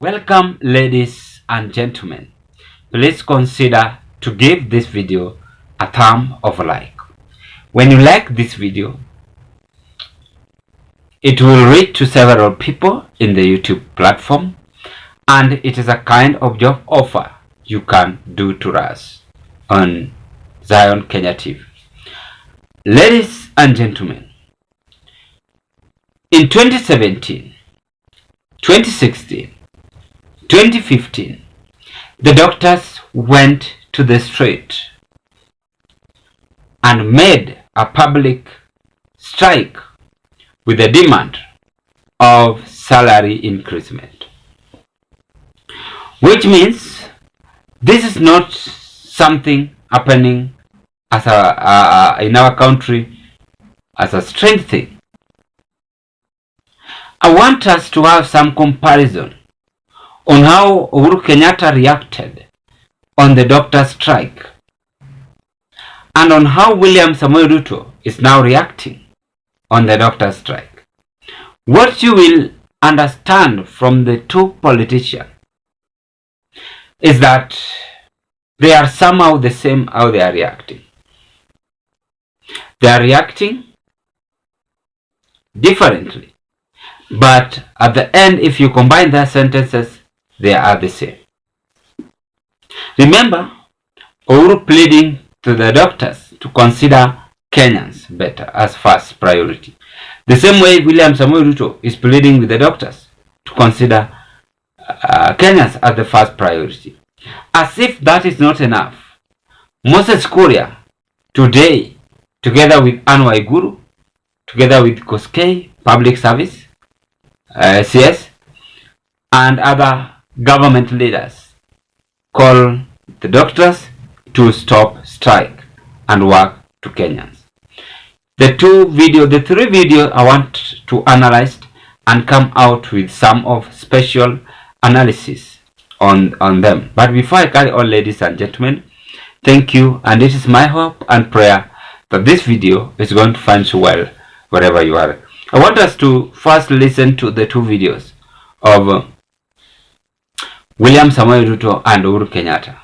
Welcome, ladies and gentlemen. Please consider to give this video a thumb of like. When you like this video, it will reach to several people in the YouTube platform, and it is a kind of job offer you can do to us on Zion Kenya TV. Ladies and gentlemen, in 2017, 2016, 2015, the doctors went to the street and made a public strike with the demand of salary increasement, which means this is not something happening as in our country as a strange thing. I want us to have some comparison on how Uhuru Kenyatta reacted on the doctor strike and on how William Samoei Ruto is now reacting on the doctor strike. What you will understand from the two politicians is that they are somehow the same how they are reacting. They are reacting differently, but at the end, if you combine their sentences, they are the same. Remember, Uhuru pleading to the doctors to consider Kenyans better as first priority. The same way William Samoei Ruto is pleading with the doctors to consider Kenyans as the first priority. As if that is not enough, Moses Kuria today, together with UHURU, together with Koskei Public Service, CS, and other government leaders, call the doctors to stop strike and work to Kenyans. The three videos I want to analyze and come out with some of special analysis on them. But before I carry on, ladies and gentlemen, thank you, and it is my hope and prayer that this video is going to find you well wherever you are. I want us to first listen to the two videos of William Samoei Ruto and Uhuru Kenyatta.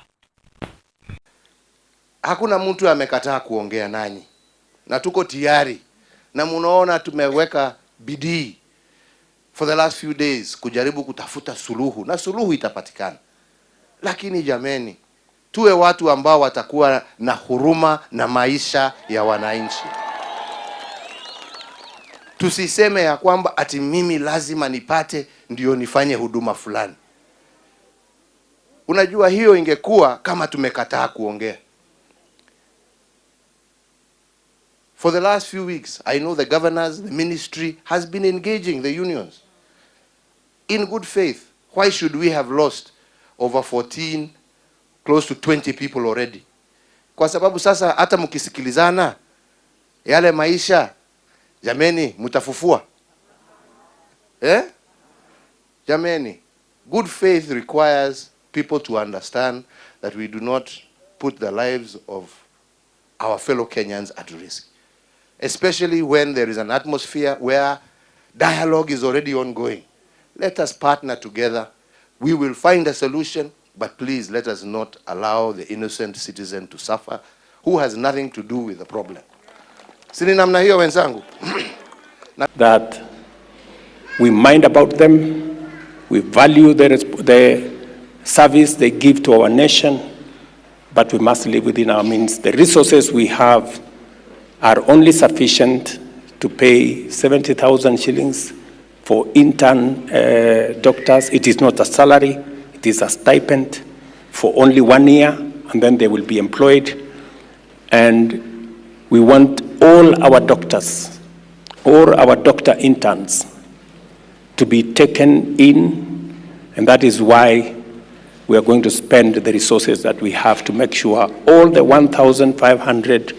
Hakuna mtu amekataa kuongea nanyi, na tuko tayari, na munaona tumeweka bidii for the last few days kujaribu kutafuta suluhu, na suluhu itapatikana. Lakini jameni, tuwe watu ambao watakuwa na huruma na maisha ya wananchi. Tusiseme ya kwamba ati mimi lazima nipate ndio nifanye huduma fulani. Unajua hiyo ingekuwa kama tumekataa kuongea. For the last few weeks, I know the governors, the ministry has been engaging the unions in good faith. Why should we have lost over 14, close to 20 people already? Kwa sababu sasa hata mkisikilizana yale maisha, jameni, mutafufua. Jameni, good faith requires people to understand that we do not put the lives of our fellow Kenyans at risk. Especially when there is an atmosphere where dialogue is already ongoing. Let us partner together. We will find a solution, but please let us not allow the innocent citizen to suffer who has nothing to do with the problem. Sini namna hiyo wenzangu. That we mind about them, we value the service they give to our nation, but we must live within our means. The resources we have are only sufficient to pay 70,000 shillings for intern doctors. It is not a salary, it is a stipend for only 1 year, and then they will be employed. And we want all our doctors, all our doctor interns to be taken in, and that is why we are going to spend the resources that we have to make sure all the 1,500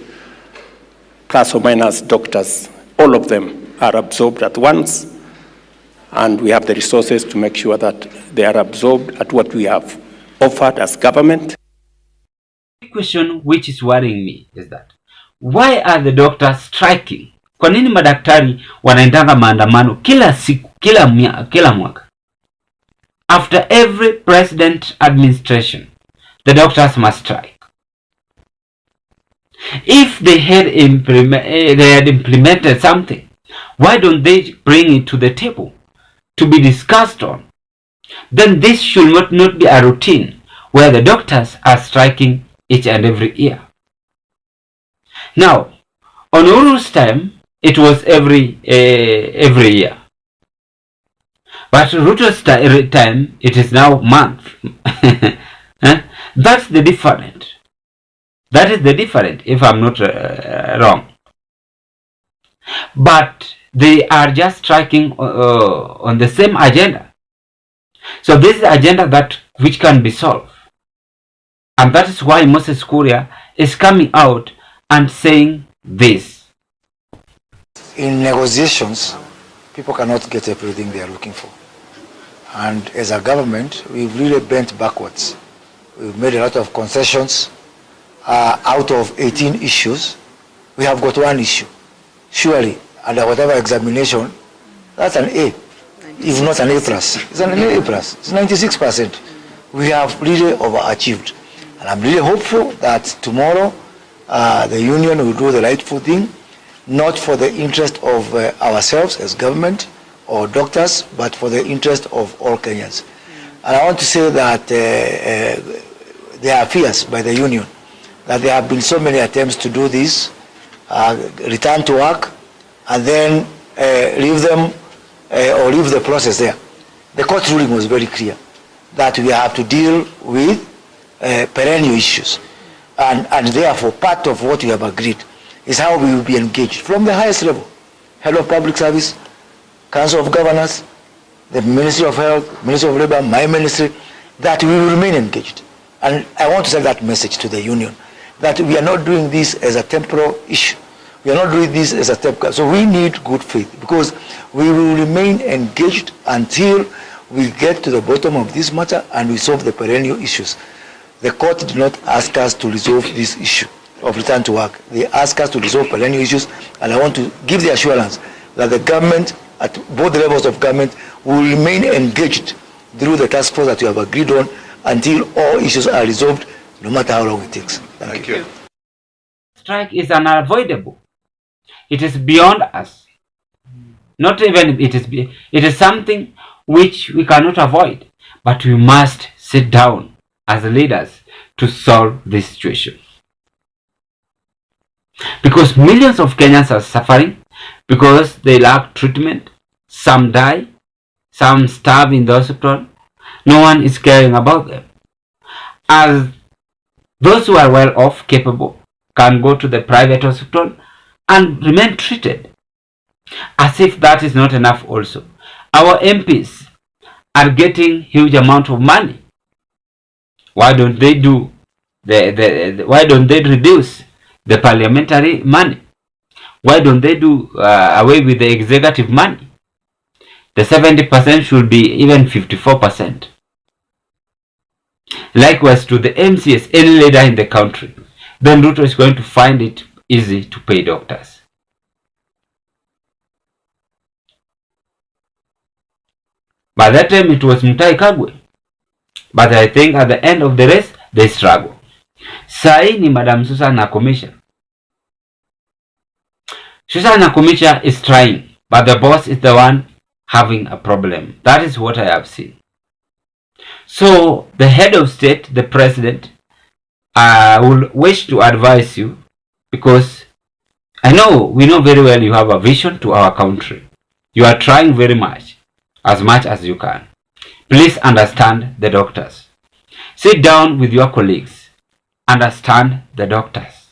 plus or minus doctors, all of them are absorbed at once, and we have the resources to make sure that they are absorbed at what we have offered as government. The question which is worrying me is that why are the doctors striking? Kwa nini madaktari wanaendanga maandamano kila siku, kila mwaka? after every president administration, the doctors must strike. If they had implemented something, why don't they bring it to the table to be discussed on? Then this should not be a routine where the doctors are striking each and every year. Now, on UHURU's time, it was every year. But Ruto's time, it is now month. That's the difference. That is the difference, if I'm not wrong. But they are just striking on the same agenda. So this is the agenda which can be solved. And that is why Moses Kuria is coming out and saying this. In negotiations, people cannot get everything they are looking for. And as a government, we've really bent backwards. We've made a lot of concessions. Out of 18 issues, we have got one issue. Surely, under whatever examination, that's an A, if not an A+. It's an A+. It's 96%. We have really overachieved. And I'm really hopeful that tomorrow the union will do the rightful thing, not for the interest of ourselves as government or doctors, but for the interest of all Kenyans. And I want to say that there are fears by the union that there have been so many attempts to do this, return to work, and then leave them or leave the process there. The court ruling was very clear that we have to deal with perennial issues. And therefore, part of what we have agreed is how we will be engaged from the highest level. Head of Public Service, Council of Governors, the Ministry of Health, Ministry of Labor, my ministry, that we will remain engaged. And I want to send that message to the union, that we are not doing this as a temporal issue. We are not doing this as a temporal. So we need good faith, because we will remain engaged until we get to the bottom of this matter and we solve the perennial issues. The court did not ask us to resolve this issue of return to work. They asked us to resolve perennial issues, and I want to give the assurance that the government, at both levels of government, will remain engaged through the task force that we have agreed on until all issues are resolved, no matter how long it takes. Thank you. Strike is unavoidable. It is beyond us. Not even it is something which we cannot avoid, but we must sit down as leaders to solve this situation. Because millions of Kenyans are suffering because they lack treatment. Some die, some starve in the hospital. No one is caring about them. As those who are well off, capable, can go to the private hospital and remain treated. As if that is not enough also, our MPs are getting huge amount of money. Why don't they do why don't they reduce the parliamentary money? Why don't they do away with the executive money? The 70% should be even 54%. Likewise to the MCS, any leader in the country, then Ruto is going to find it easy to pay doctors. By that time it was Mutahi Kagwe. But I think at the end of the race, they struggle. Sai ni Madam Susan Nakhumicha. Susan Nakhumicha is trying, but the boss is the one having a problem. That is what I have seen. So the head of state, the president, will wish to advise you, because we know very well you have a vision to our country. You are trying very much as you can. Please understand the doctors. Sit down with your colleagues. Understand the doctors.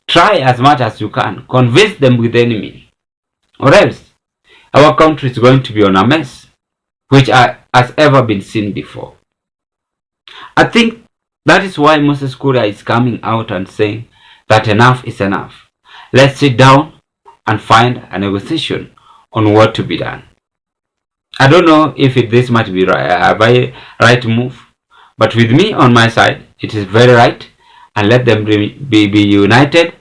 Try as much as you can. Convince them with any means. Or else, our country is going to be on a mess, which has ever been seen before. I think that is why Moses Kuria is coming out and saying that enough is enough. Let's sit down and find a negotiation on what to be done. I don't know if this might be a very right move, but with me on my side, it is very right, and let them be united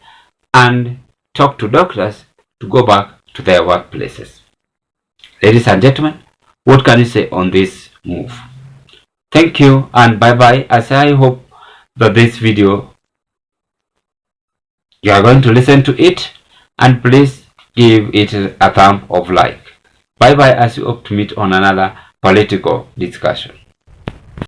and talk to doctors to go back to their workplaces. Ladies and gentlemen, what can you say on this move. Thank you and bye bye. As I hope that this video you are going to listen to it, and please give it a thumb of like. Bye bye as we hope to meet on another political discussion.